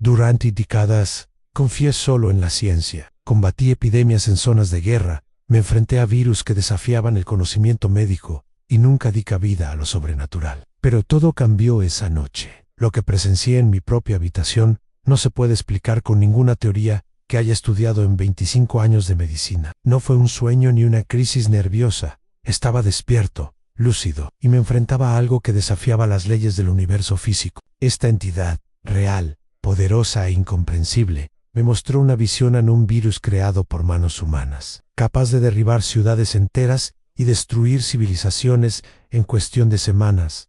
Durante décadas, confié solo en la ciencia. Combatí epidemias en zonas de guerra, me enfrenté a virus que desafiaban el conocimiento médico y nunca di cabida a lo sobrenatural. Pero todo cambió esa noche. Lo que presencié en mi propia habitación no se puede explicar con ninguna teoría que haya estudiado en 25 años de medicina. No fue un sueño ni una crisis nerviosa. Estaba despierto, lúcido, y me enfrentaba a algo que desafiaba las leyes del universo físico. Esta entidad, real, poderosa e incomprensible, me mostró una visión en un virus creado por manos humanas, capaz de derribar ciudades enteras y destruir civilizaciones en cuestión de semanas.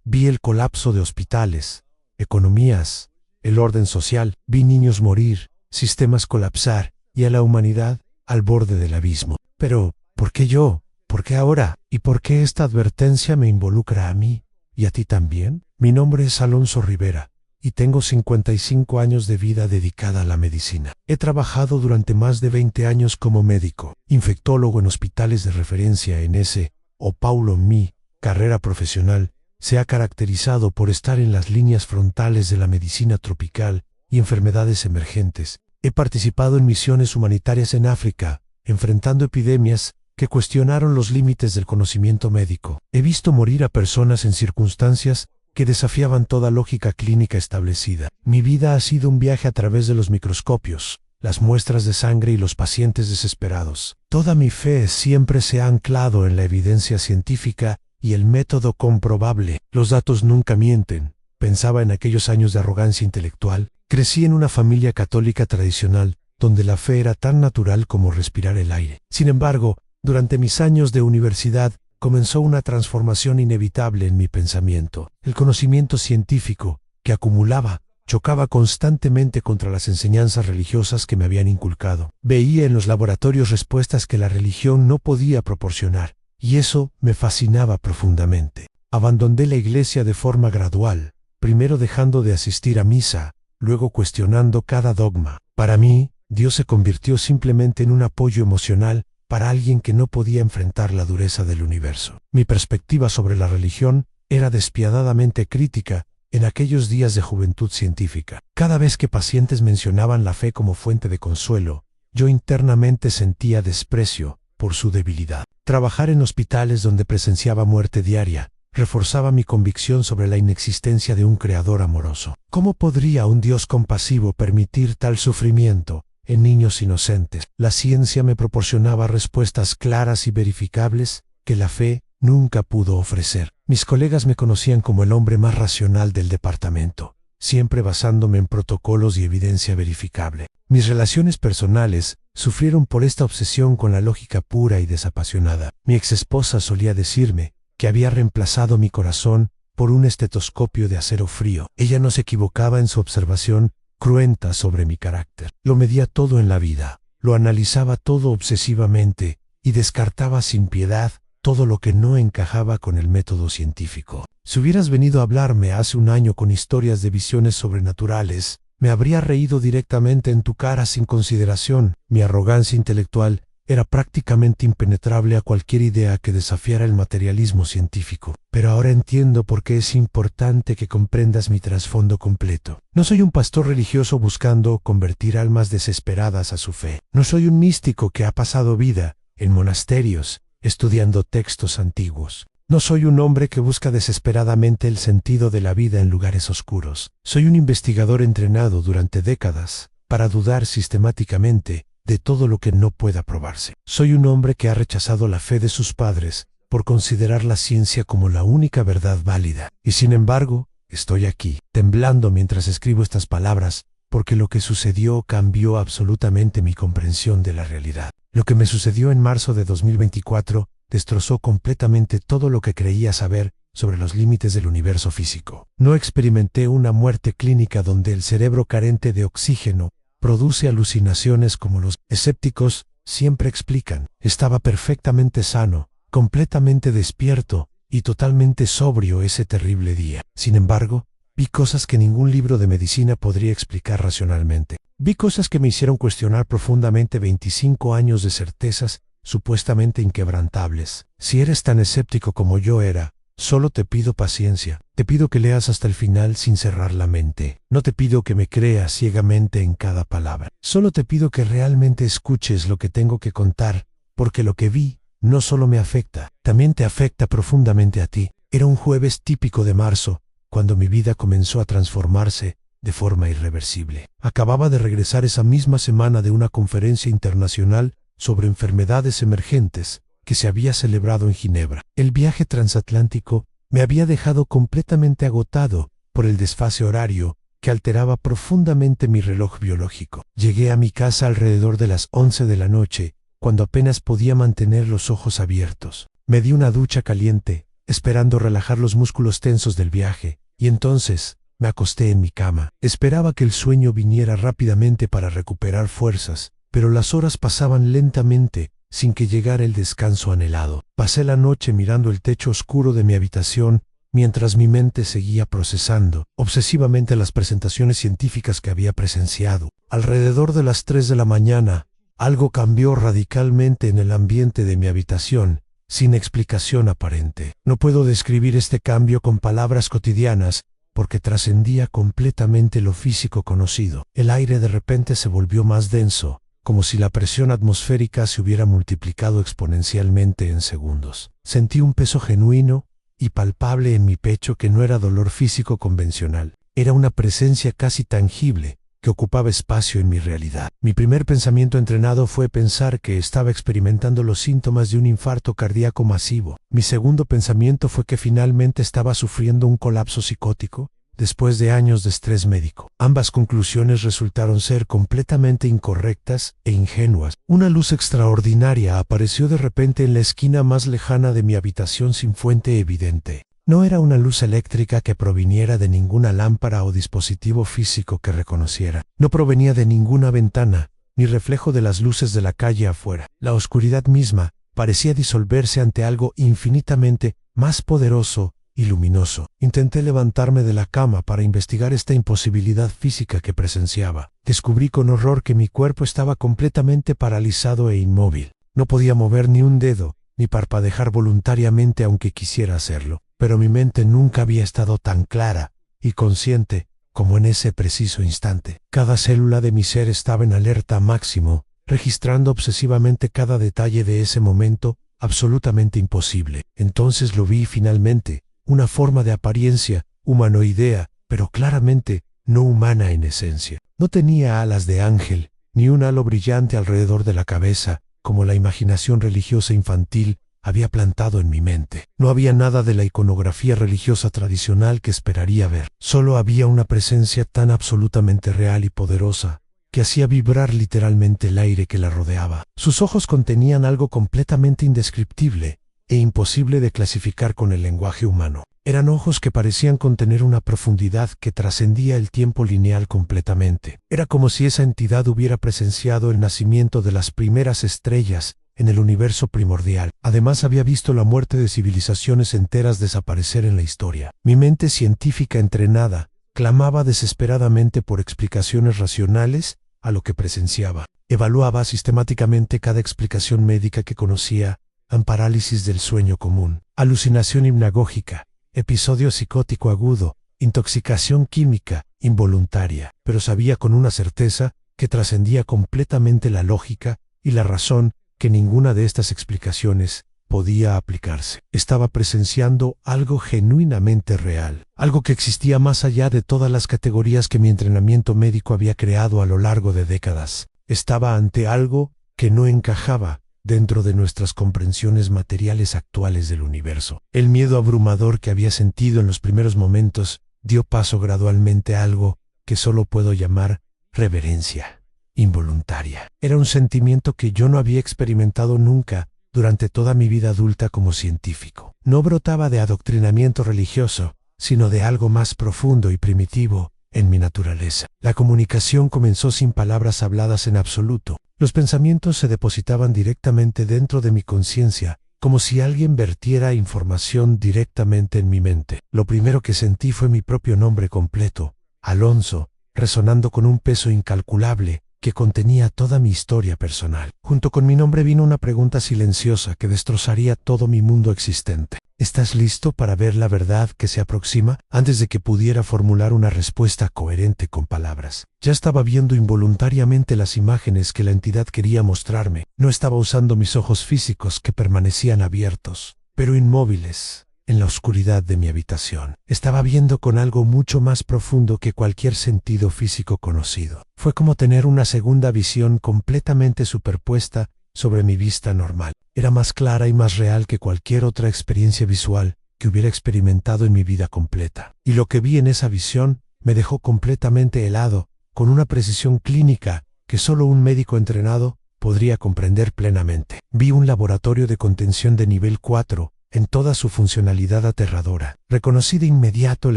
Vi el colapso de hospitales, economías, el orden social, vi niños morir, sistemas colapsar y a la humanidad al borde del abismo. Pero, ¿por qué yo? ¿Por qué ahora? ¿Y por qué esta advertencia me involucra a mí? ¿Y a ti también? Mi nombre es Alonso Rivera y tengo 55 años de vida dedicada a la medicina. He trabajado durante más de 20 años como médico, infectólogo en hospitales de referencia en ese, o Paulo, mi carrera profesional se ha caracterizado por estar en las líneas frontales de la medicina tropical y enfermedades emergentes. He participado en misiones humanitarias en África, enfrentando epidemias que cuestionaron los límites del conocimiento médico. He visto morir a personas en circunstancias que desafiaban toda lógica clínica establecida. Mi vida ha sido un viaje a través de los microscopios, las muestras de sangre y los pacientes desesperados. Toda mi fe siempre se ha anclado en la evidencia científica y el método comprobable. Los datos nunca mienten, pensaba en aquellos años de arrogancia intelectual. Crecí en una familia católica tradicional, donde la fe era tan natural como respirar el aire. Sin embargo, durante mis años de universidad, comenzó una transformación inevitable en mi pensamiento. El conocimiento científico, que acumulaba, chocaba constantemente contra las enseñanzas religiosas que me habían inculcado. Veía en los laboratorios respuestas que la religión no podía proporcionar, y eso me fascinaba profundamente. Abandoné la iglesia de forma gradual, primero dejando de asistir a misa, luego cuestionando cada dogma. Para mí, Dios se convirtió simplemente en un apoyo emocional para alguien que no podía enfrentar la dureza del universo. Mi perspectiva sobre la religión era despiadadamente crítica en aquellos días de juventud científica. Cada vez que pacientes mencionaban la fe como fuente de consuelo, yo internamente sentía desprecio por su debilidad. Trabajar en hospitales donde presenciaba muerte diaria reforzaba mi convicción sobre la inexistencia de un creador amoroso. ¿Cómo podría un Dios compasivo permitir tal sufrimiento en niños inocentes? La ciencia me proporcionaba respuestas claras y verificables que la fe nunca pudo ofrecer. Mis colegas me conocían como el hombre más racional del departamento, siempre basándome en protocolos y evidencia verificable. Mis relaciones personales sufrieron por esta obsesión con la lógica pura y desapasionada. Mi exesposa solía decirme que había reemplazado mi corazón por un estetoscopio de acero frío. Ella no se equivocaba en su observación cruenta sobre mi carácter. Lo medía todo en la vida, lo analizaba todo obsesivamente y descartaba sin piedad todo lo que no encajaba con el método científico. Si hubieras venido a hablarme hace un año con historias de visiones sobrenaturales, me habría reído directamente en tu cara sin consideración. Mi arrogancia intelectual era prácticamente impenetrable a cualquier idea que desafiara el materialismo científico. Pero ahora entiendo por qué es importante que comprendas mi trasfondo completo. No soy un pastor religioso buscando convertir almas desesperadas a su fe. No soy un místico que ha pasado vida en monasterios estudiando textos antiguos. No soy un hombre que busca desesperadamente el sentido de la vida en lugares oscuros. Soy un investigador entrenado durante décadas para dudar sistemáticamente de todo lo que no pueda probarse. Soy un hombre que ha rechazado la fe de sus padres por considerar la ciencia como la única verdad válida. Y sin embargo, estoy aquí, temblando mientras escribo estas palabras, porque lo que sucedió cambió absolutamente mi comprensión de la realidad. Lo que me sucedió en marzo de 2024 destrozó completamente todo lo que creía saber sobre los límites del universo físico. No experimenté una muerte clínica donde el cerebro carente de oxígeno produce alucinaciones como los escépticos siempre explican. Estaba perfectamente sano, completamente despierto y totalmente sobrio ese terrible día. Sin embargo, vi cosas que ningún libro de medicina podría explicar racionalmente. Vi cosas que me hicieron cuestionar profundamente 25 años de certezas supuestamente inquebrantables. Si eres tan escéptico como yo era, Solo te pido paciencia. Te pido que leas hasta el final sin cerrar la mente. No te pido que me creas ciegamente en cada palabra. Solo te pido que realmente escuches lo que tengo que contar, porque lo que vi no solo me afecta, también te afecta profundamente a ti. Era un jueves típico de marzo, cuando mi vida comenzó a transformarse de forma irreversible. Acababa de regresar esa misma semana de una conferencia internacional sobre enfermedades emergentes que se había celebrado en Ginebra. El viaje transatlántico me había dejado completamente agotado por el desfase horario que alteraba profundamente mi reloj biológico. Llegué a mi casa alrededor de las 11 de la noche, cuando apenas podía mantener los ojos abiertos. Me di una ducha caliente, esperando relajar los músculos tensos del viaje, y entonces me acosté en mi cama. Esperaba que el sueño viniera rápidamente para recuperar fuerzas, pero las horas pasaban lentamente, sin que llegara el descanso anhelado. Pasé la noche mirando el techo oscuro de mi habitación, mientras mi mente seguía procesando obsesivamente las presentaciones científicas que había presenciado. Alrededor de las 3 de la mañana, algo cambió radicalmente en el ambiente de mi habitación, sin explicación aparente. No puedo describir este cambio con palabras cotidianas, porque trascendía completamente lo físico conocido. El aire de repente se volvió más denso, como si la presión atmosférica se hubiera multiplicado exponencialmente en segundos. Sentí un peso genuino y palpable en mi pecho que no era dolor físico convencional. Era una presencia casi tangible que ocupaba espacio en mi realidad. Mi primer pensamiento entrenado fue pensar que estaba experimentando los síntomas de un infarto cardíaco masivo. Mi segundo pensamiento fue que finalmente estaba sufriendo un colapso psicótico, después de años de estrés médico. Ambas conclusiones resultaron ser completamente incorrectas e ingenuas. Una luz extraordinaria apareció de repente en la esquina más lejana de mi habitación sin fuente evidente. No era una luz eléctrica que proviniera de ninguna lámpara o dispositivo físico que reconociera. No provenía de ninguna ventana, ni reflejo de las luces de la calle afuera. La oscuridad misma parecía disolverse ante algo infinitamente más poderoso y luminoso. Intenté levantarme de la cama para investigar esta imposibilidad física que presenciaba. Descubrí con horror que mi cuerpo estaba completamente paralizado e inmóvil. No podía mover ni un dedo, ni parpadear voluntariamente aunque quisiera hacerlo. Pero mi mente nunca había estado tan clara y consciente como en ese preciso instante. Cada célula de mi ser estaba en alerta máximo, registrando obsesivamente cada detalle de ese momento absolutamente imposible. Entonces lo vi finalmente, una forma de apariencia humanoidea, pero claramente no humana en esencia. No tenía alas de ángel, ni un halo brillante alrededor de la cabeza, como la imaginación religiosa infantil había plantado en mi mente. No había nada de la iconografía religiosa tradicional que esperaría ver. Solo había una presencia tan absolutamente real y poderosa que hacía vibrar literalmente el aire que la rodeaba. Sus ojos contenían algo completamente indescriptible e imposible de clasificar con el lenguaje humano. Eran ojos que parecían contener una profundidad que trascendía el tiempo lineal completamente. Era como si esa entidad hubiera presenciado el nacimiento de las primeras estrellas en el universo primordial. Además había visto la muerte de civilizaciones enteras desaparecer en la historia. Mi mente científica entrenada clamaba desesperadamente por explicaciones racionales a lo que presenciaba. Evaluaba sistemáticamente cada explicación médica que conocía: parálisis del sueño común, alucinación hipnagógica, episodio psicótico agudo, intoxicación química involuntaria. Pero sabía con una certeza que trascendía completamente la lógica y la razón que ninguna de estas explicaciones podía aplicarse. Estaba presenciando algo genuinamente real, algo que existía más allá de todas las categorías que mi entrenamiento médico había creado a lo largo de décadas. Estaba ante algo que no encajaba dentro de nuestras comprensiones materiales actuales del universo. El miedo abrumador que había sentido en los primeros momentos dio paso gradualmente a algo que solo puedo llamar reverencia involuntaria. Era un sentimiento que yo no había experimentado nunca durante toda mi vida adulta como científico. No brotaba de adoctrinamiento religioso, sino de algo más profundo y primitivo en mi naturaleza. La comunicación comenzó sin palabras habladas en absoluto. Los pensamientos se depositaban directamente dentro de mi conciencia, como si alguien vertiera información directamente en mi mente. Lo primero que sentí fue mi propio nombre completo, Alonso, resonando con un peso incalculable que contenía toda mi historia personal. Junto con mi nombre vino una pregunta silenciosa que destrozaría todo mi mundo existente. ¿Estás listo para ver la verdad que se aproxima? Antes de que pudiera formular una respuesta coherente con palabras, ya estaba viendo involuntariamente las imágenes que la entidad quería mostrarme. No estaba usando mis ojos físicos, que permanecían abiertos, pero inmóviles, en la oscuridad de mi habitación. Estaba viendo con algo mucho más profundo que cualquier sentido físico conocido. Fue como tener una segunda visión completamente superpuesta sobre mi vista normal. Era más clara y más real que cualquier otra experiencia visual que hubiera experimentado en mi vida completa. Y lo que vi en esa visión me dejó completamente helado, con una precisión clínica que solo un médico entrenado podría comprender plenamente. Vi un laboratorio de contención de nivel 4, en toda su funcionalidad aterradora. Reconocí de inmediato el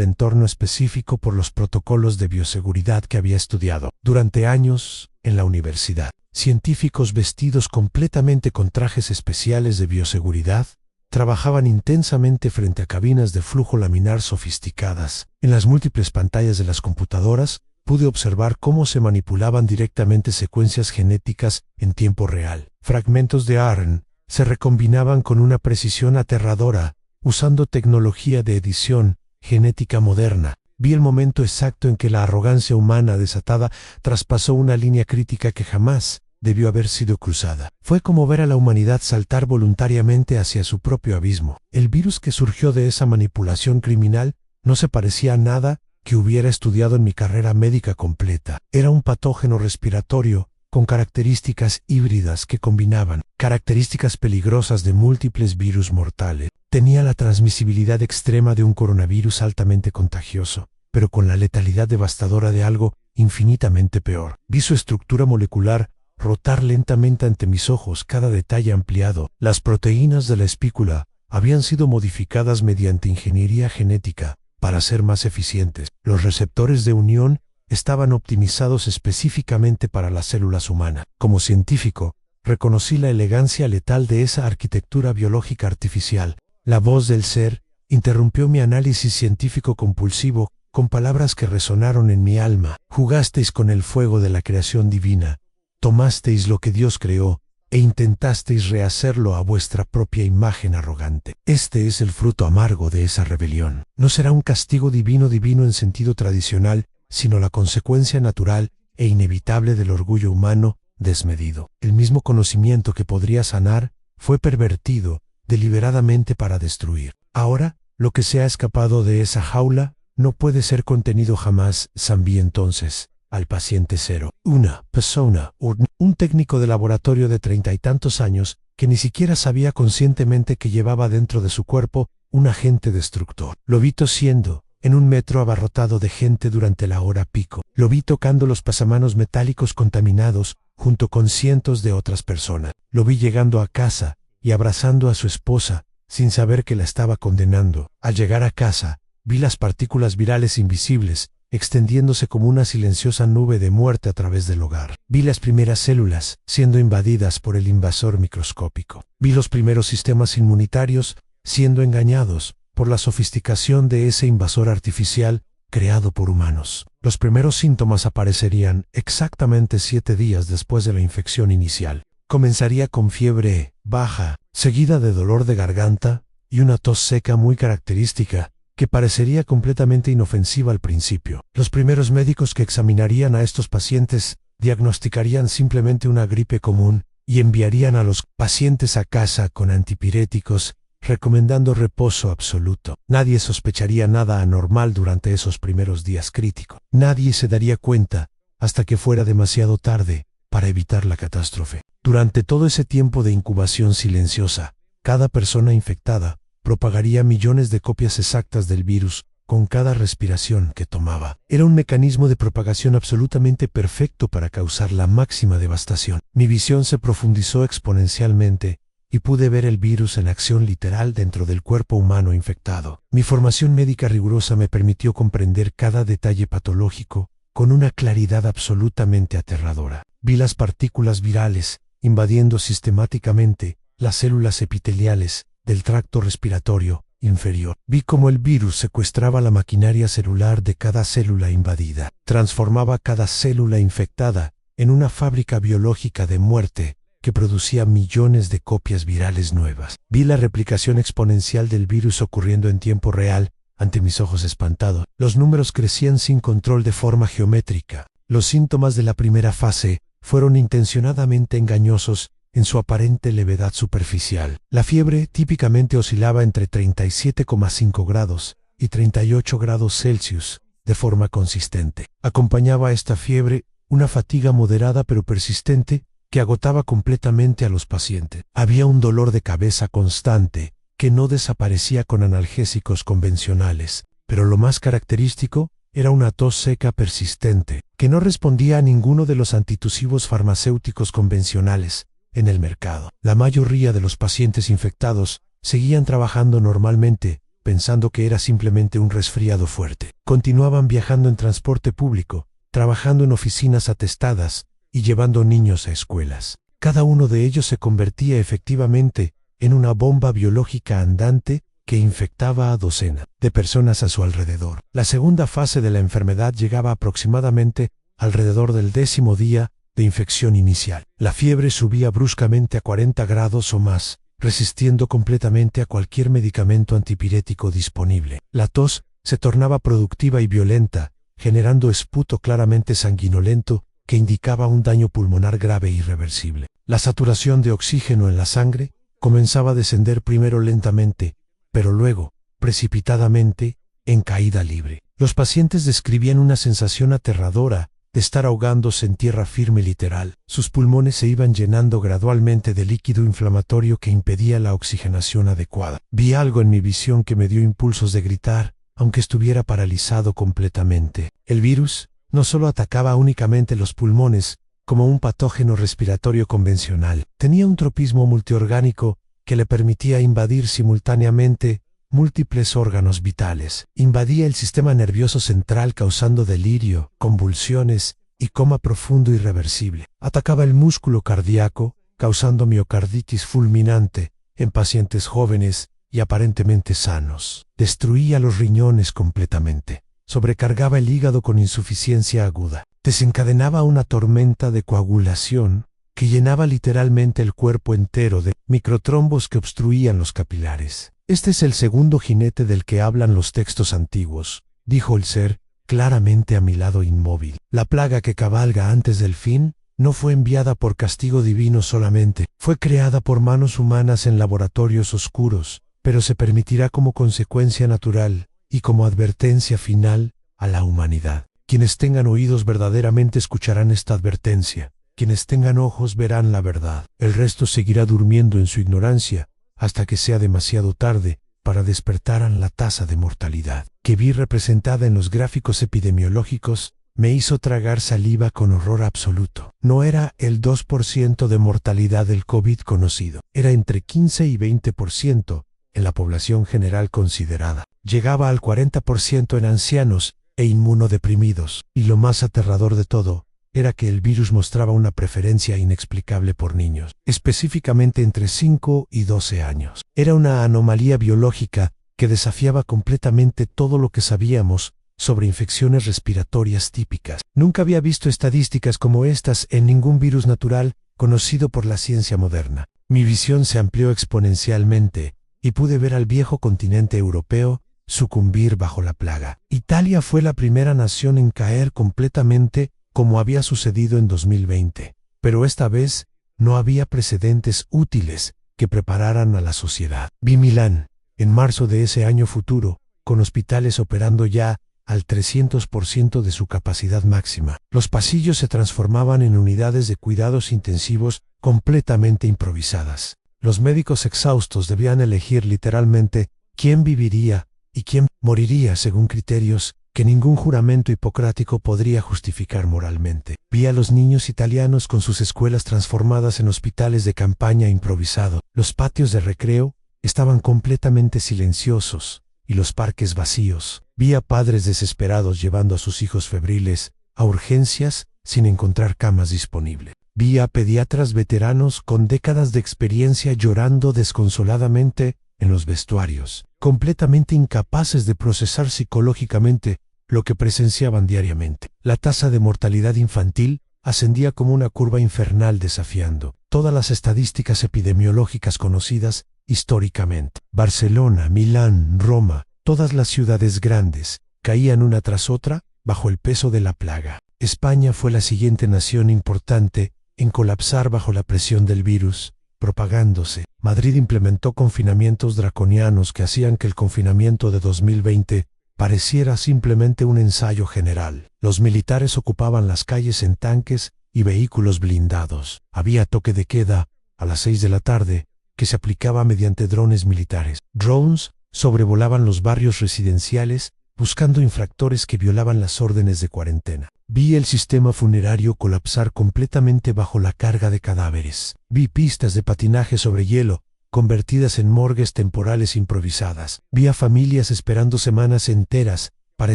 entorno específico por los protocolos de bioseguridad que había estudiado durante años en la universidad. Científicos vestidos completamente con trajes especiales de bioseguridad trabajaban intensamente frente a cabinas de flujo laminar sofisticadas. En las múltiples pantallas de las computadoras pude observar cómo se manipulaban directamente secuencias genéticas en tiempo real. Fragmentos de ARN se recombinaban con una precisión aterradora, usando tecnología de edición genética moderna. Vi el momento exacto en que la arrogancia humana desatada traspasó una línea crítica que jamás debió haber sido cruzada. Fue como ver a la humanidad saltar voluntariamente hacia su propio abismo. El virus que surgió de esa manipulación criminal no se parecía a nada que hubiera estudiado en mi carrera médica completa. Era un patógeno respiratorio con características híbridas que combinaban características peligrosas de múltiples virus mortales. Tenía la transmisibilidad extrema de un coronavirus altamente contagioso, pero con la letalidad devastadora de algo infinitamente peor. Vi su estructura molecular rotar lentamente ante mis ojos, cada detalle ampliado. Las proteínas de la espícula habían sido modificadas mediante ingeniería genética para ser más eficientes. Los receptores de unión estaban optimizados específicamente para las células humanas. Como científico, reconocí la elegancia letal de esa arquitectura biológica artificial. La voz del ser interrumpió mi análisis científico compulsivo con palabras que resonaron en mi alma. Jugasteis con el fuego de la creación divina. Tomasteis lo que Dios creó e intentasteis rehacerlo a vuestra propia imagen arrogante. Este es el fruto amargo de esa rebelión. No será un castigo divino en sentido tradicional, sino la consecuencia natural e inevitable del orgullo humano desmedido. El mismo conocimiento que podría sanar fue pervertido deliberadamente para destruir. Ahora, lo que se ha escapado de esa jaula no puede ser contenido jamás. Zambi entonces al paciente cero. Una persona, un técnico de laboratorio de 30 y tantos años, que ni siquiera sabía conscientemente que llevaba dentro de su cuerpo un agente destructor. Lo vi tosiendo en un metro abarrotado de gente durante la hora pico. Lo vi tocando los pasamanos metálicos contaminados junto con cientos de otras personas. Lo vi llegando a casa y abrazando a su esposa sin saber que la estaba condenando. Al llegar a casa, vi las partículas virales invisibles extendiéndose como una silenciosa nube de muerte a través del hogar. Vi las primeras células siendo invadidas por el invasor microscópico. Vi los primeros sistemas inmunitarios siendo engañados por la sofisticación de ese invasor artificial creado por humanos. Los primeros síntomas aparecerían exactamente 7 días después de la infección inicial. Comenzaría con fiebre baja, seguida de dolor de garganta y una tos seca muy característica, que parecería completamente inofensiva al principio. Los primeros médicos que examinarían a estos pacientes diagnosticarían simplemente una gripe común y enviarían a los pacientes a casa con antipiréticos, recomendando reposo absoluto. Nadie sospecharía nada anormal durante esos primeros días críticos. Nadie se daría cuenta hasta que fuera demasiado tarde para evitar la catástrofe. Durante todo ese tiempo de incubación silenciosa, cada persona infectada propagaría millones de copias exactas del virus con cada respiración que tomaba. Era un mecanismo de propagación absolutamente perfecto para causar la máxima devastación. Mi visión se profundizó exponencialmente y pude ver el virus en acción literal dentro del cuerpo humano infectado. Mi formación médica rigurosa me permitió comprender cada detalle patológico con una claridad absolutamente aterradora. Vi las partículas virales invadiendo sistemáticamente las células epiteliales del tracto respiratorio inferior. Vi cómo el virus secuestraba la maquinaria celular de cada célula invadida, transformaba cada célula infectada en una fábrica biológica de muerte que producía millones de copias virales nuevas. Vi la replicación exponencial del virus ocurriendo en tiempo real ante mis ojos espantados. Los números crecían sin control de forma geométrica. Los síntomas de la primera fase fueron intencionadamente engañosos en su aparente levedad superficial. La fiebre típicamente oscilaba entre 37,5 grados y 38 grados Celsius de forma consistente. Acompañaba a esta fiebre una fatiga moderada pero persistente que agotaba completamente a los pacientes. Había un dolor de cabeza constante que no desaparecía con analgésicos convencionales, pero lo más característico era una tos seca persistente, que no respondía a ninguno de los antitusivos farmacéuticos convencionales en el mercado. La mayoría de los pacientes infectados seguían trabajando normalmente, pensando que era simplemente un resfriado fuerte. Continuaban viajando en transporte público, trabajando en oficinas atestadas y llevando niños a escuelas. Cada uno de ellos se convertía efectivamente en una bomba biológica andante que infectaba a docenas de personas a su alrededor. La segunda fase de la enfermedad llegaba aproximadamente alrededor del 10º día de infección inicial. La fiebre subía bruscamente a 40 grados o más, resistiendo completamente a cualquier medicamento antipirético disponible. La tos se tornaba productiva y violenta, generando esputo claramente sanguinolento que indicaba un daño pulmonar grave e irreversible. La saturación de oxígeno en la sangre comenzaba a descender primero lentamente, pero luego, precipitadamente, en caída libre. Los pacientes describían una sensación aterradora de estar ahogándose en tierra firme literal. Sus pulmones se iban llenando gradualmente de líquido inflamatorio que impedía la oxigenación adecuada. Vi algo en mi visión que me dio impulsos de gritar, aunque estuviera paralizado completamente. El virus no solo atacaba únicamente los pulmones, como un patógeno respiratorio convencional. Tenía un tropismo multiorgánico que le permitía invadir simultáneamente múltiples órganos vitales. Invadía el sistema nervioso central causando delirio, convulsiones y coma profundo irreversible. Atacaba el músculo cardíaco, causando miocarditis fulminante en pacientes jóvenes y aparentemente sanos. Destruía los riñones completamente. Sobrecargaba el hígado con insuficiencia aguda. Desencadenaba una tormenta de coagulación que llenaba literalmente el cuerpo entero de microtrombos que obstruían los capilares. Este es el segundo jinete del que hablan los textos antiguos, dijo el ser, claramente a mi lado inmóvil. La plaga que cabalga antes del fin no fue enviada por castigo divino solamente, fue creada por manos humanas en laboratorios oscuros, pero se permitirá como consecuencia natural y como advertencia final a la humanidad. Quienes tengan oídos verdaderamente escucharán esta advertencia. Quienes tengan ojos verán la verdad. El resto seguirá durmiendo en su ignorancia hasta que sea demasiado tarde para despertar a la tasa de mortalidad que vi representada en los gráficos epidemiológicos. Me hizo tragar saliva con horror absoluto. No era el 2% de mortalidad del COVID conocido. Era entre 15 y 20% en la población general considerada. Llegaba al 40% en ancianos e inmunodeprimidos. Y lo más aterrador de todo era que el virus mostraba una preferencia inexplicable por niños, específicamente entre 5 y 12 años. Era una anomalía biológica que desafiaba completamente todo lo que sabíamos sobre infecciones respiratorias típicas. Nunca había visto estadísticas como estas en ningún virus natural conocido por la ciencia moderna. Mi visión se amplió exponencialmente y pude ver al viejo continente europeo sucumbir bajo la plaga. Italia fue la primera nación en caer completamente como había sucedido en 2020, pero esta vez no había precedentes útiles que prepararan a la sociedad. Vi Milán, en marzo de ese año futuro, con hospitales operando ya al 300% de su capacidad máxima. Los pasillos se transformaban en unidades de cuidados intensivos completamente improvisadas. Los médicos exhaustos debían elegir literalmente quién viviría y quién moriría según criterios que ningún juramento hipocrático podría justificar moralmente. Vi a los niños italianos con sus escuelas transformadas en hospitales de campaña improvisado. Los patios de recreo estaban completamente silenciosos y los parques vacíos. Vi a padres desesperados llevando a sus hijos febriles a urgencias sin encontrar camas disponibles. Vi a pediatras veteranos con décadas de experiencia llorando desconsoladamente en los vestuarios, completamente incapaces de procesar psicológicamente lo que presenciaban diariamente. La tasa de mortalidad infantil ascendía como una curva infernal desafiando todas las estadísticas epidemiológicas conocidas históricamente. Barcelona, Milán, Roma, todas las ciudades grandes, caían una tras otra bajo el peso de la plaga. España fue la siguiente nación importante en colapsar bajo la presión del virus, propagándose. Madrid implementó confinamientos draconianos que hacían que el confinamiento de 2020 pareciera simplemente un ensayo general. Los militares ocupaban las calles en tanques y vehículos blindados. Había toque de queda a las 6 de la tarde que se aplicaba mediante drones militares. Drones sobrevolaban los barrios residenciales buscando infractores que violaban las órdenes de cuarentena. Vi el sistema funerario colapsar completamente bajo la carga de cadáveres. Vi pistas de patinaje sobre hielo convertidas en morgues temporales improvisadas. Vi a familias esperando semanas enteras para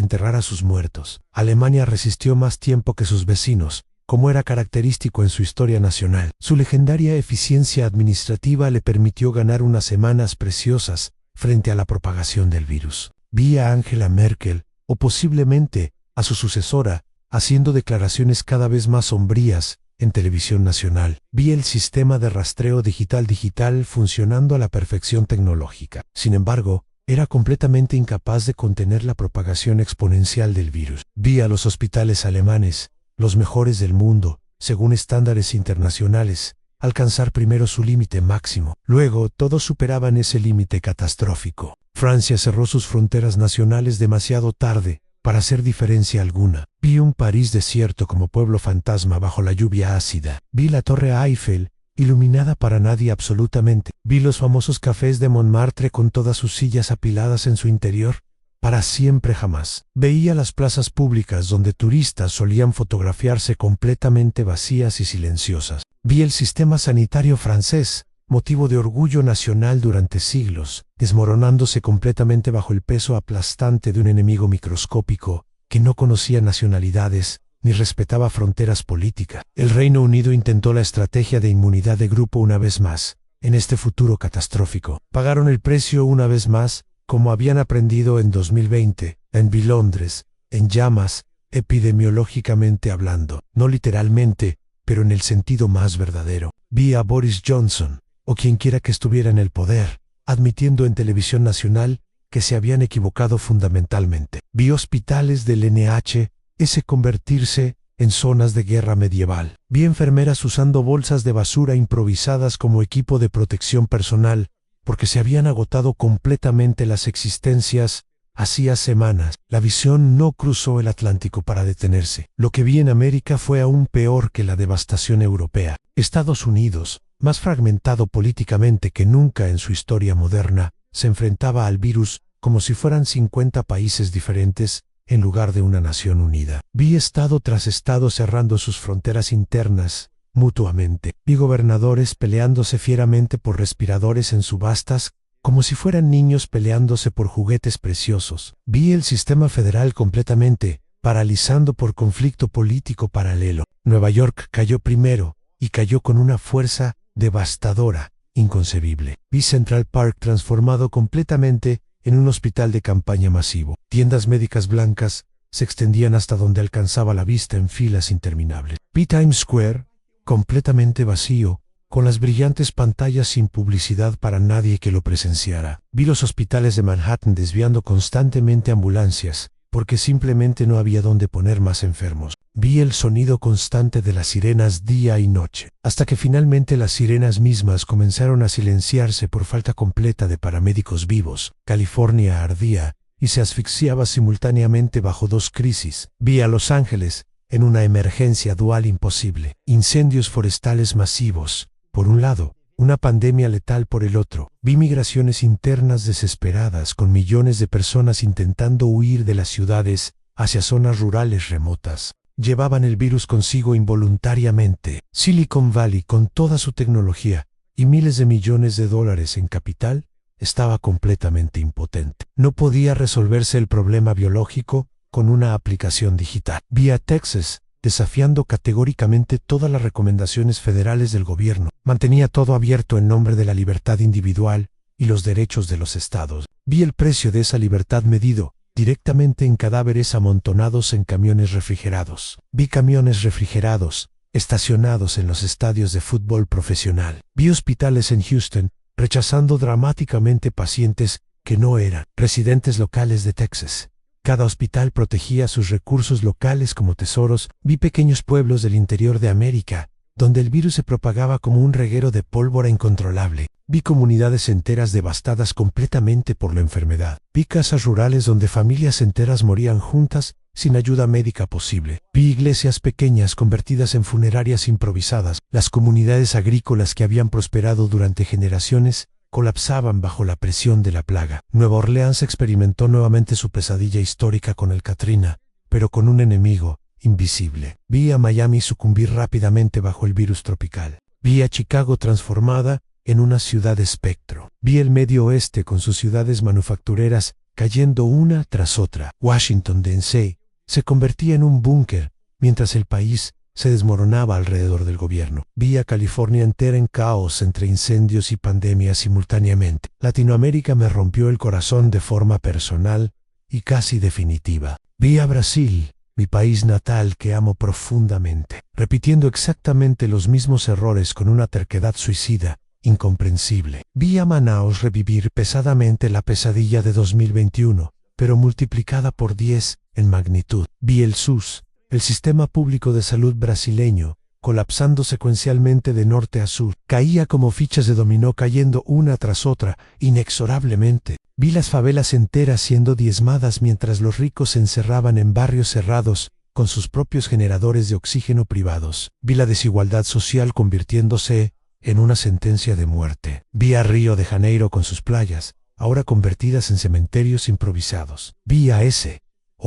enterrar a sus muertos. Alemania resistió más tiempo que sus vecinos, como era característico en su historia nacional. Su legendaria eficiencia administrativa le permitió ganar unas semanas preciosas frente a la propagación del virus. Vi a Angela Merkel, o posiblemente a su sucesora, haciendo declaraciones cada vez más sombrías en televisión nacional. Vi el sistema de rastreo digital funcionando a la perfección tecnológica. Sin embargo, era completamente incapaz de contener la propagación exponencial del virus. Vi a los hospitales alemanes, los mejores del mundo, según estándares internacionales, alcanzar primero su límite máximo. Luego, todos superaban ese límite catastrófico. Francia cerró sus fronteras nacionales demasiado tarde para hacer diferencia alguna. Vi un París desierto como pueblo fantasma bajo la lluvia ácida. Vi la Torre Eiffel, iluminada para nadie absolutamente. Vi los famosos cafés de Montmartre con todas sus sillas apiladas en su interior, para siempre jamás. Veía las plazas públicas donde turistas solían fotografiarse completamente vacías y silenciosas. Vi el sistema sanitario francés, motivo de orgullo nacional durante siglos, desmoronándose completamente bajo el peso aplastante de un enemigo microscópico que no conocía nacionalidades ni respetaba fronteras políticas. El Reino Unido intentó la estrategia de inmunidad de grupo una vez más, en este futuro catastrófico. Pagaron el precio una vez más, como habían aprendido en 2020, vi Londres, en llamas, epidemiológicamente hablando, no literalmente, pero en el sentido más verdadero. Vi a Boris Johnson, o quien quiera que estuviera en el poder, admitiendo en televisión nacional que se habían equivocado fundamentalmente. Vi hospitales del NHS convertirse en zonas de guerra medieval. Vi enfermeras usando bolsas de basura improvisadas como equipo de protección personal, porque se habían agotado completamente las existencias hacía semanas. La visión no cruzó el Atlántico para detenerse. Lo que vi en América fue aún peor que la devastación europea. Estados Unidos, más fragmentado políticamente que nunca en su historia moderna, se enfrentaba al virus como si fueran 50 países diferentes en lugar de una nación unida. Vi estado tras estado cerrando sus fronteras internas mutuamente. Vi gobernadores peleándose fieramente por respiradores en subastas como si fueran niños peleándose por juguetes preciosos. Vi el sistema federal completamente paralizando por conflicto político paralelo. Nueva York cayó primero y cayó con una fuerza devastadora, inconcebible. Vi Central Park transformado completamente en un hospital de campaña masivo. Tiendas médicas blancas se extendían hasta donde alcanzaba la vista en filas interminables. Vi Times Square completamente vacío, con las brillantes pantallas sin publicidad para nadie que lo presenciara. Vi los hospitales de Manhattan desviando constantemente ambulancias, porque simplemente no había dónde poner más enfermos. Vi el sonido constante de las sirenas día y noche, hasta que finalmente las sirenas mismas comenzaron a silenciarse por falta completa de paramédicos vivos. California ardía y se asfixiaba simultáneamente bajo dos crisis. Vi a Los Ángeles en una emergencia dual imposible. Incendios forestales masivos, por un lado, una pandemia letal por el otro. Vi migraciones internas desesperadas con millones de personas intentando huir de las ciudades hacia zonas rurales remotas. Llevaban el virus consigo involuntariamente. Silicon Valley, con toda su tecnología y miles de millones de dólares en capital, estaba completamente impotente. No podía resolverse el problema biológico con una aplicación digital. Vi a Texas desafiando categóricamente todas las recomendaciones federales del gobierno. Mantenía todo abierto en nombre de la libertad individual y los derechos de los estados. Vi el precio de esa libertad medido directamente en cadáveres amontonados en camiones refrigerados. Vi camiones refrigerados estacionados en los estadios de fútbol profesional. Vi hospitales en Houston rechazando dramáticamente pacientes que no eran residentes locales de Texas. Cada hospital protegía sus recursos locales como tesoros. Vi pequeños pueblos del interior de América, donde el virus se propagaba como un reguero de pólvora incontrolable. Vi comunidades enteras devastadas completamente por la enfermedad. Vi casas rurales donde familias enteras morían juntas sin ayuda médica posible. Vi iglesias pequeñas convertidas en funerarias improvisadas. Las comunidades agrícolas que habían prosperado durante generaciones colapsaban bajo la presión de la plaga. Nueva Orleans experimentó nuevamente su pesadilla histórica con el Katrina, pero con un enemigo invisible. Vi a Miami sucumbir rápidamente bajo el virus tropical. Vi a Chicago transformada en una ciudad espectro. Vi el Medio Oeste con sus ciudades manufactureras cayendo una tras otra. Washington, D.C. se convertía en un búnker, mientras el país se desmoronaba alrededor del gobierno. Vi a California entera en caos entre incendios y pandemias simultáneamente. Latinoamérica me rompió el corazón de forma personal y casi definitiva. Vi a Brasil, mi país natal que amo profundamente, repitiendo exactamente los mismos errores con una terquedad suicida, incomprensible. Vi a Manaus revivir pesadamente la pesadilla de 2021, pero multiplicada por 10 en magnitud. Vi el SUS, el sistema público de salud brasileño, colapsando secuencialmente de norte a sur. Caía como fichas de dominó cayendo una tras otra, inexorablemente. Vi las favelas enteras siendo diezmadas mientras los ricos se encerraban en barrios cerrados, con sus propios generadores de oxígeno privados. Vi la desigualdad social convirtiéndose en una sentencia de muerte. Vi a Río de Janeiro con sus playas, ahora convertidas en cementerios improvisados. Vi a São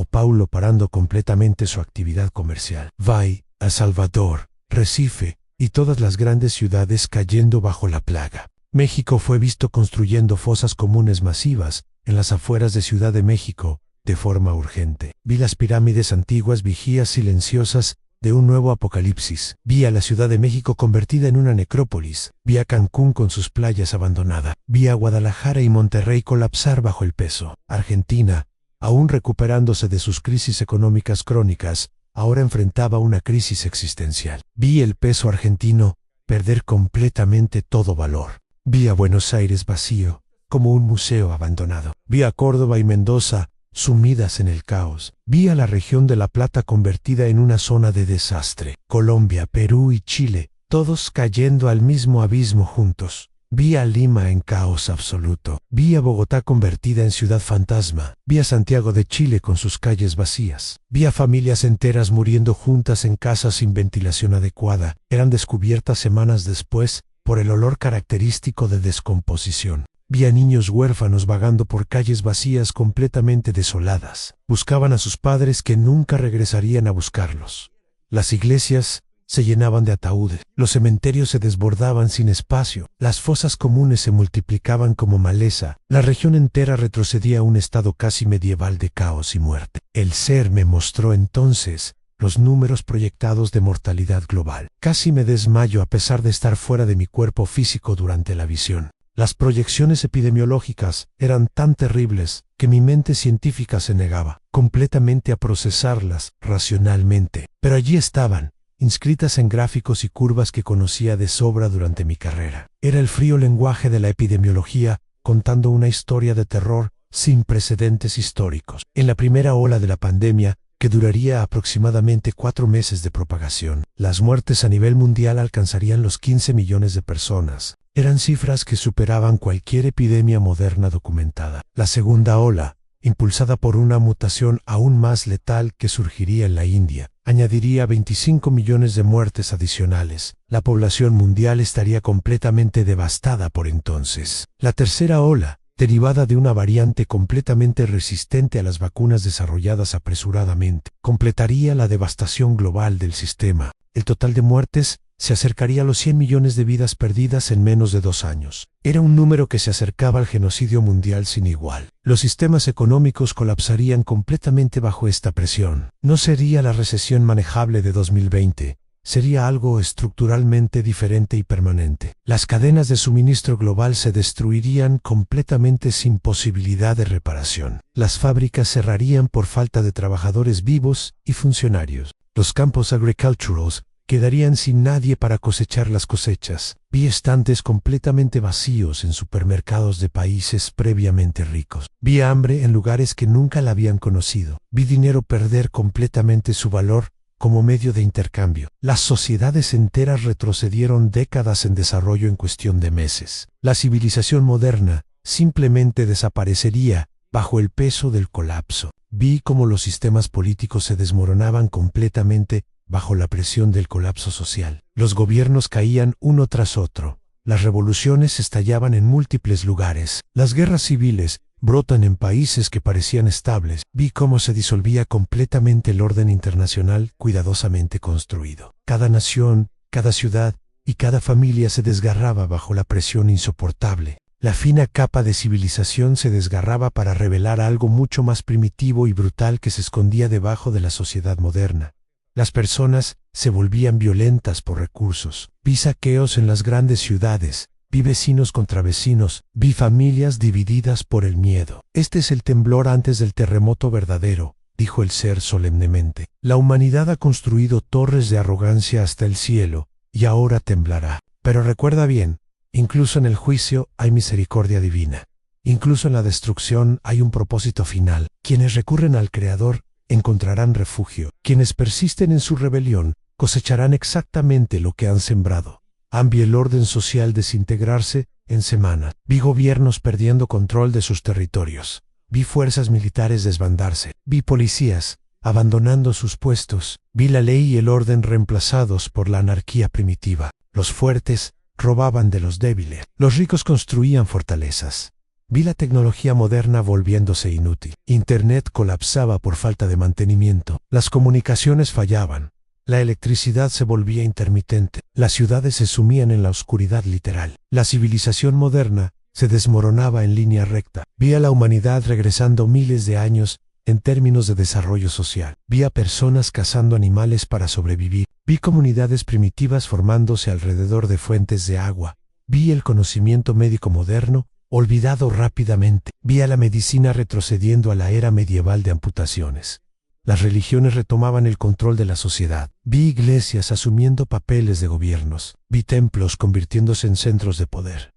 Paulo parando completamente su actividad comercial. Vi a Salvador, Recife y todas las grandes ciudades cayendo bajo la plaga. México fue visto construyendo fosas comunes masivas en las afueras de Ciudad de México de forma urgente. Vi las pirámides antiguas vigías silenciosas de un nuevo apocalipsis. Vi a la Ciudad de México convertida en una necrópolis. Vi a Cancún con sus playas abandonadas. Vi a Guadalajara y Monterrey colapsar bajo el peso. Argentina, aún recuperándose de sus crisis económicas crónicas, ahora enfrentaba una crisis existencial. Vi el peso argentino perder completamente todo valor. Vi a Buenos Aires vacío, como un museo abandonado. Vi a Córdoba y Mendoza sumidas en el caos. Vi a la región de La Plata convertida en una zona de desastre. Colombia, Perú y Chile, todos cayendo al mismo abismo juntos. Vi a Lima en caos absoluto. Vi a Bogotá convertida en ciudad fantasma. Vi a Santiago de Chile con sus calles vacías. Vi a familias enteras muriendo juntas en casas sin ventilación adecuada. Eran descubiertas semanas después por el olor característico de descomposición. Vi a niños huérfanos vagando por calles vacías completamente desoladas. Buscaban a sus padres que nunca regresarían a buscarlos. Las iglesias se llenaban de ataúdes, los cementerios se desbordaban sin espacio, las fosas comunes se multiplicaban como maleza, la región entera retrocedía a un estado casi medieval de caos y muerte. El ser me mostró entonces los números proyectados de mortalidad global. Casi me desmayo a pesar de estar fuera de mi cuerpo físico durante la visión. Las proyecciones epidemiológicas eran tan terribles que mi mente científica se negaba completamente a procesarlas racionalmente, pero allí estaban, inscritas en gráficos y curvas que conocía de sobra durante mi carrera. Era el frío lenguaje de la epidemiología contando una historia de terror sin precedentes históricos. En la primera ola de la pandemia, que duraría aproximadamente 4 meses de propagación, las muertes a nivel mundial alcanzarían los 15 millones de personas. Eran cifras que superaban cualquier epidemia moderna documentada. La segunda ola, impulsada por una mutación aún más letal que surgiría en la India, añadiría 25 millones de muertes adicionales. La población mundial estaría completamente devastada por entonces. La tercera ola, derivada de una variante completamente resistente a las vacunas desarrolladas apresuradamente, completaría la devastación global del sistema. El total de muertes se acercaría a los 100 millones de vidas perdidas en menos de 2 años. Era un número que se acercaba al genocidio mundial sin igual. Los sistemas económicos colapsarían completamente bajo esta presión. No sería la recesión manejable de 2020, sería algo estructuralmente diferente y permanente. Las cadenas de suministro global se destruirían completamente sin posibilidad de reparación. Las fábricas cerrarían por falta de trabajadores vivos y funcionarios. Los campos agriculturales quedarían sin nadie para cosechar las cosechas. Vi estantes completamente vacíos en supermercados de países previamente ricos. Vi hambre en lugares que nunca la habían conocido. Vi dinero perder completamente su valor como medio de intercambio. Las sociedades enteras retrocedieron décadas en desarrollo en cuestión de meses. La civilización moderna simplemente desaparecería bajo el peso del colapso. Vi cómo los sistemas políticos se desmoronaban completamente bajo la presión del colapso social. Los gobiernos caían uno tras otro. Las revoluciones estallaban en múltiples lugares. Las guerras civiles brotan en países que parecían estables. Vi cómo se disolvía completamente el orden internacional cuidadosamente construido. Cada nación, cada ciudad y cada familia se desgarraba bajo la presión insoportable. La fina capa de civilización se desgarraba para revelar algo mucho más primitivo y brutal que se escondía debajo de la sociedad moderna. Las personas se volvían violentas por recursos. Vi saqueos en las grandes ciudades. Vi vecinos contra vecinos. Vi familias divididas por el miedo. Este es el temblor antes del terremoto verdadero, dijo el ser solemnemente. La humanidad ha construido torres de arrogancia hasta el cielo, y ahora temblará. Pero recuerda bien, incluso en el juicio hay misericordia divina. Incluso en la destrucción hay un propósito final. Quienes recurren al Creador encontrarán refugio. Quienes persisten en su rebelión cosecharán exactamente lo que han sembrado. Vi el orden social desintegrarse en semanas. Vi gobiernos perdiendo control de sus territorios. Vi fuerzas militares desbandarse. Vi policías abandonando sus puestos. Vi la ley y el orden reemplazados por la anarquía primitiva. Los fuertes robaban de los débiles. Los ricos construían fortalezas. Vi la tecnología moderna volviéndose inútil. Internet colapsaba por falta de mantenimiento. Las comunicaciones fallaban. La electricidad se volvía intermitente. Las ciudades se sumían en la oscuridad literal. La civilización moderna se desmoronaba en línea recta. Vi a la humanidad regresando miles de años en términos de desarrollo social. Vi a personas cazando animales para sobrevivir. Vi comunidades primitivas formándose alrededor de fuentes de agua. Vi el conocimiento médico moderno olvidado rápidamente. Vi a la medicina retrocediendo a la era medieval de amputaciones. Las religiones retomaban el control de la sociedad. Vi iglesias asumiendo papeles de gobiernos. Vi templos convirtiéndose en centros de poder.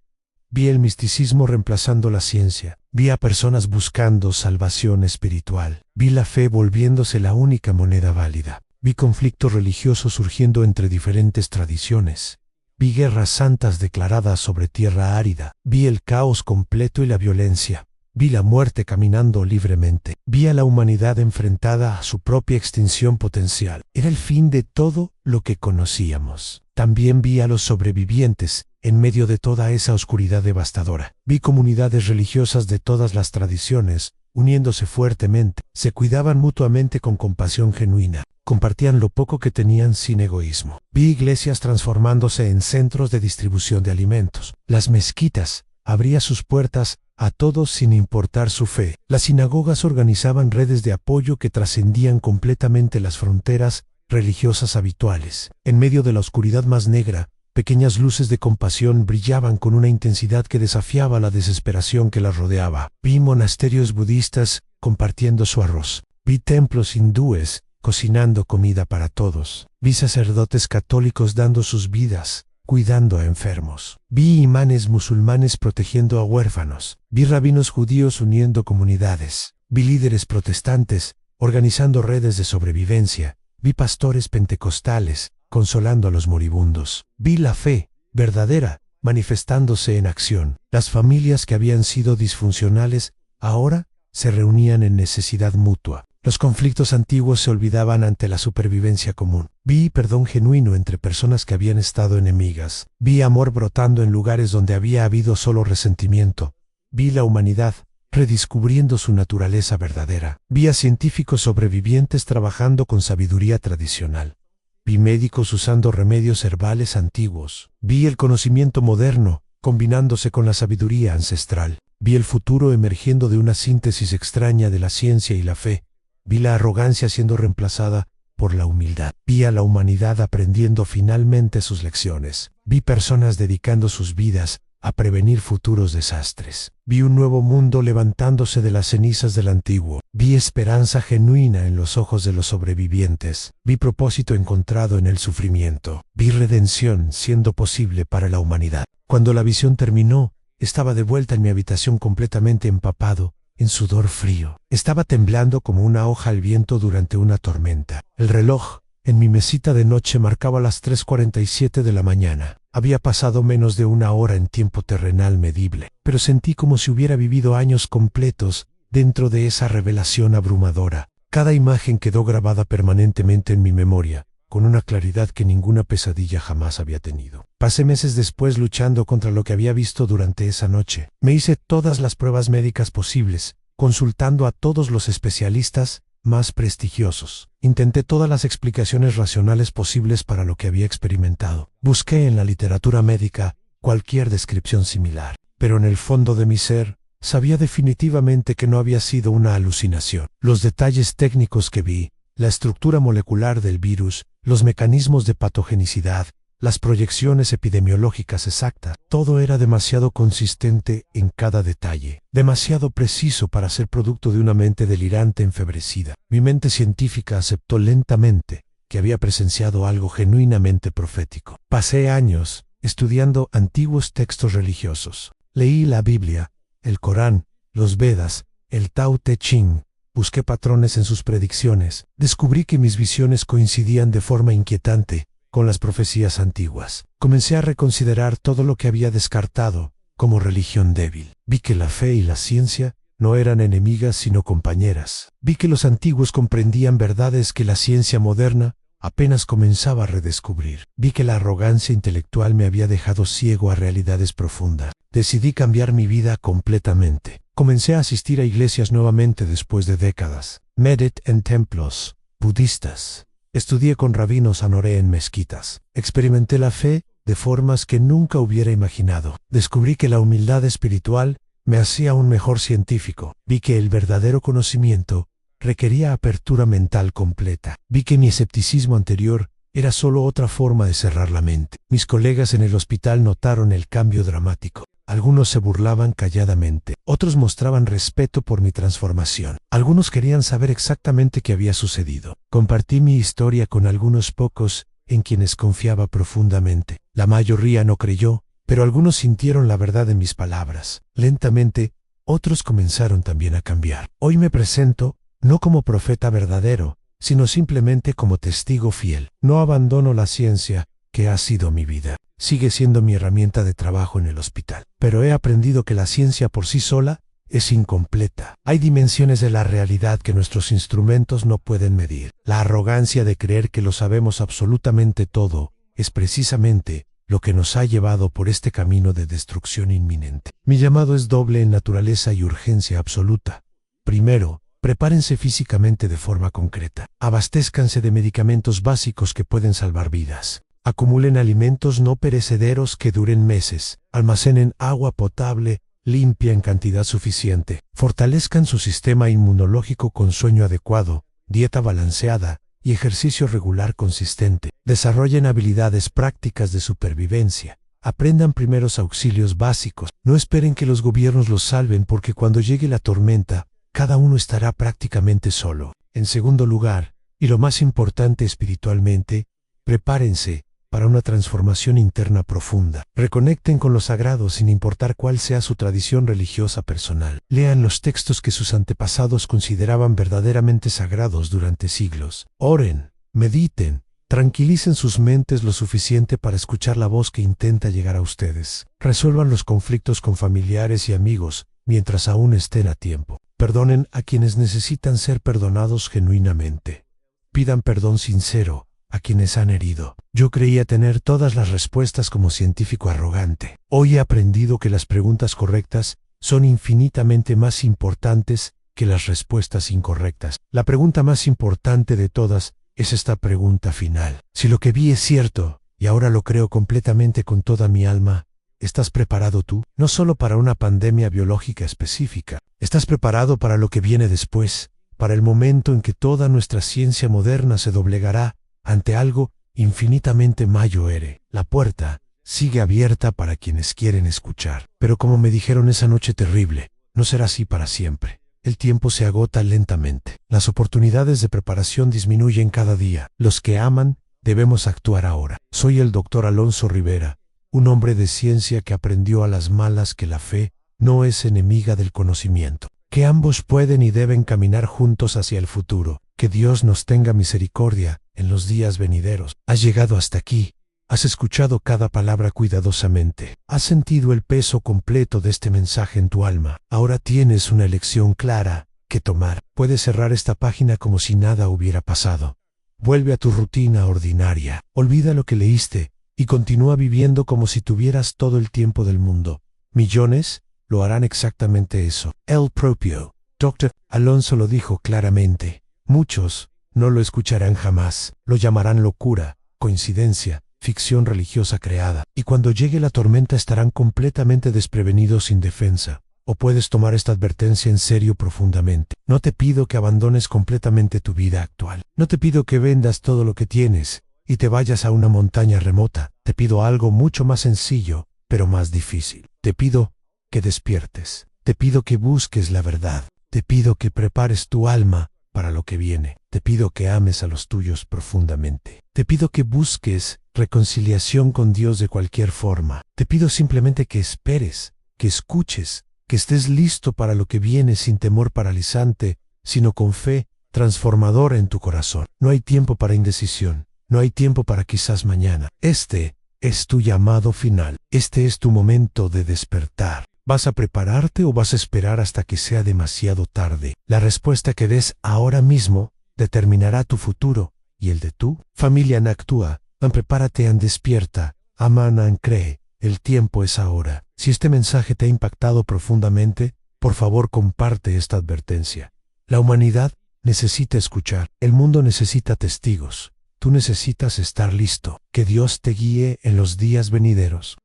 Vi el misticismo reemplazando la ciencia. Vi a personas buscando salvación espiritual. Vi la fe volviéndose la única moneda válida. Vi conflictos religiosos surgiendo entre diferentes tradiciones. Vi guerras santas declaradas sobre tierra árida. Vi el caos completo y la violencia. Vi la muerte caminando libremente. Vi a la humanidad enfrentada a su propia extinción potencial. Era el fin de todo lo que conocíamos. También vi a los sobrevivientes en medio de toda esa oscuridad devastadora. Vi comunidades religiosas de todas las tradiciones uniéndose fuertemente. Se cuidaban mutuamente con compasión genuina. Compartían lo poco que tenían sin egoísmo. Vi iglesias transformándose en centros de distribución de alimentos. Las mezquitas abrían sus puertas a todos sin importar su fe. Las sinagogas organizaban redes de apoyo que trascendían completamente las fronteras religiosas habituales. En medio de la oscuridad más negra, pequeñas luces de compasión brillaban con una intensidad que desafiaba la desesperación que las rodeaba. Vi monasterios budistas compartiendo su arroz. Vi templos hindúes cocinando comida para todos. Vi sacerdotes católicos dando sus vidas, cuidando a enfermos. Vi imanes musulmanes protegiendo a huérfanos. Vi rabinos judíos uniendo comunidades. Vi líderes protestantes organizando redes de sobrevivencia. Vi pastores pentecostales consolando a los moribundos. Vi la fe verdadera manifestándose en acción. Las familias que habían sido disfuncionales ahora se reunían en necesidad mutua. Los conflictos antiguos se olvidaban ante la supervivencia común. Vi perdón genuino entre personas que habían estado enemigas. Vi amor brotando en lugares donde había habido solo resentimiento. Vi la humanidad redescubriendo su naturaleza verdadera. Vi a científicos sobrevivientes trabajando con sabiduría tradicional. Vi médicos usando remedios herbales antiguos. Vi el conocimiento moderno combinándose con la sabiduría ancestral. Vi el futuro emergiendo de una síntesis extraña de la ciencia y la fe. Vi la arrogancia siendo reemplazada por la humildad. Vi a la humanidad aprendiendo finalmente sus lecciones. Vi personas dedicando sus vidas a prevenir futuros desastres. Vi un nuevo mundo levantándose de las cenizas del antiguo. Vi esperanza genuina en los ojos de los sobrevivientes. Vi propósito encontrado en el sufrimiento. Vi redención siendo posible para la humanidad. Cuando la visión terminó, estaba de vuelta en mi habitación completamente empapado en sudor frío. Estaba temblando como una hoja al viento durante una tormenta. El reloj en mi mesita de noche marcaba las 3:47 de la mañana. Había pasado menos de una hora en tiempo terrenal medible, pero sentí como si hubiera vivido años completos dentro de esa revelación abrumadora. Cada imagen quedó grabada permanentemente en mi memoria, con una claridad que ninguna pesadilla jamás había tenido. Pasé meses después luchando contra lo que había visto durante esa noche. Me hice todas las pruebas médicas posibles, consultando a todos los especialistas más prestigiosos. Intenté todas las explicaciones racionales posibles para lo que había experimentado. Busqué en la literatura médica cualquier descripción similar, pero en el fondo de mi ser sabía definitivamente que no había sido una alucinación. Los detalles técnicos que vi, la estructura molecular del virus, los mecanismos de patogenicidad, las proyecciones epidemiológicas exactas, todo era demasiado consistente en cada detalle, demasiado preciso para ser producto de una mente delirante enfebrecida. Mi mente científica aceptó lentamente que había presenciado algo genuinamente profético. Pasé años estudiando antiguos textos religiosos. Leí la Biblia, el Corán, los Vedas, el Tao Te Ching. Busqué patrones en sus predicciones. Descubrí que mis visiones coincidían de forma inquietante con las profecías antiguas. Comencé a reconsiderar todo lo que había descartado como religión débil. Vi que la fe y la ciencia no eran enemigas sino compañeras. Vi que los antiguos comprendían verdades que la ciencia moderna apenas comenzaba a redescubrir. Vi que la arrogancia intelectual me había dejado ciego a realidades profundas. Decidí cambiar mi vida completamente. Comencé a asistir a iglesias nuevamente después de décadas. Medité en templos budistas. Estudié con rabinos, oré en mezquitas. Experimenté la fe de formas que nunca hubiera imaginado. Descubrí que la humildad espiritual me hacía un mejor científico. Vi que el verdadero conocimiento requería apertura mental completa. Vi que mi escepticismo anterior era solo otra forma de cerrar la mente. Mis colegas en el hospital notaron el cambio dramático. Algunos se burlaban calladamente, otros mostraban respeto por mi transformación. Algunos querían saber exactamente qué había sucedido. Compartí mi historia con algunos pocos en quienes confiaba profundamente. La mayoría no creyó, pero algunos sintieron la verdad en mis palabras. Lentamente, otros comenzaron también a cambiar. Hoy me presento no como profeta verdadero, sino simplemente como testigo fiel. No abandono la ciencia, que ha sido mi vida. Sigue siendo mi herramienta de trabajo en el hospital. Pero he aprendido que la ciencia por sí sola es incompleta. Hay dimensiones de la realidad que nuestros instrumentos no pueden medir. La arrogancia de creer que lo sabemos absolutamente todo es precisamente lo que nos ha llevado por este camino de destrucción inminente. Mi llamado es doble en naturaleza y urgencia absoluta. Primero, prepárense físicamente de forma concreta. Abastézcanse de medicamentos básicos que pueden salvar vidas. Acumulen alimentos no perecederos que duren meses. Almacenen agua potable, limpia en cantidad suficiente. Fortalezcan su sistema inmunológico con sueño adecuado, dieta balanceada y ejercicio regular consistente. Desarrollen habilidades prácticas de supervivencia. Aprendan primeros auxilios básicos. No esperen que los gobiernos los salven porque cuando llegue la tormenta, cada uno estará prácticamente solo. En segundo lugar, y lo más importante espiritualmente, prepárense para una transformación interna profunda. Reconecten con lo sagrado sin importar cuál sea su tradición religiosa personal. Lean los textos que sus antepasados consideraban verdaderamente sagrados durante siglos. Oren, mediten, tranquilicen sus mentes lo suficiente para escuchar la voz que intenta llegar a ustedes. Resuelvan los conflictos con familiares y amigos mientras aún estén a tiempo. Perdonen a quienes necesitan ser perdonados genuinamente. Pidan perdón sincero a quienes han herido. Yo creía tener todas las respuestas como científico arrogante. Hoy he aprendido que las preguntas correctas son infinitamente más importantes que las respuestas incorrectas. La pregunta más importante de todas es esta pregunta final. Si lo que vi es cierto, y ahora lo creo completamente con toda mi alma, ¿estás preparado tú? No solo para una pandemia biológica específica. ¿Estás preparado para lo que viene después? Para el momento en que toda nuestra ciencia moderna se doblegará ante algo infinitamente mayor. La puerta sigue abierta para quienes quieren escuchar. Pero como me dijeron esa noche terrible, no será así para siempre. El tiempo se agota lentamente. Las oportunidades de preparación disminuyen cada día. Los que aman, debemos actuar ahora. Soy el doctor Alonso Rivera, un hombre de ciencia que aprendió a las malas que la fe no es enemiga del conocimiento, que ambos pueden y deben caminar juntos hacia el futuro. Que Dios nos tenga misericordia en los días venideros. Has llegado hasta aquí. Has escuchado cada palabra cuidadosamente. Has sentido el peso completo de este mensaje en tu alma. Ahora tienes una elección clara que tomar. Puedes cerrar esta página como si nada hubiera pasado. Vuelve a tu rutina ordinaria. Olvida lo que leíste y continúa viviendo como si tuvieras todo el tiempo del mundo. Millones lo harán exactamente eso. El propio Dr. Alonso lo dijo claramente. Muchos no lo escucharán jamás. Lo llamarán locura, coincidencia, ficción religiosa creada. Y cuando llegue la tormenta estarán completamente desprevenidos sin defensa. O puedes tomar esta advertencia en serio profundamente. No te pido que abandones completamente tu vida actual. No te pido que vendas todo lo que tienes y te vayas a una montaña remota. Te pido algo mucho más sencillo, pero más difícil. Te pido que despiertes. Te pido que busques la verdad. Te pido que prepares tu alma para lo que viene. Te pido que ames a los tuyos profundamente. Te pido que busques reconciliación con Dios de cualquier forma. Te pido simplemente que esperes, que escuches, que estés listo para lo que viene sin temor paralizante, sino con fe transformadora en tu corazón. No hay tiempo para indecisión. No hay tiempo para quizás mañana. Este es tu llamado final. Este es tu momento de despertar. ¿Vas a prepararte o vas a esperar hasta que sea demasiado tarde? La respuesta que des ahora mismo determinará tu futuro y el de tu familia. Actúa, prepárate, despierta, aman, cree. El tiempo es ahora. Si este mensaje te ha impactado profundamente, por favor comparte esta advertencia. La humanidad necesita escuchar. El mundo necesita testigos. Tú necesitas estar listo. Que Dios te guíe en los días venideros.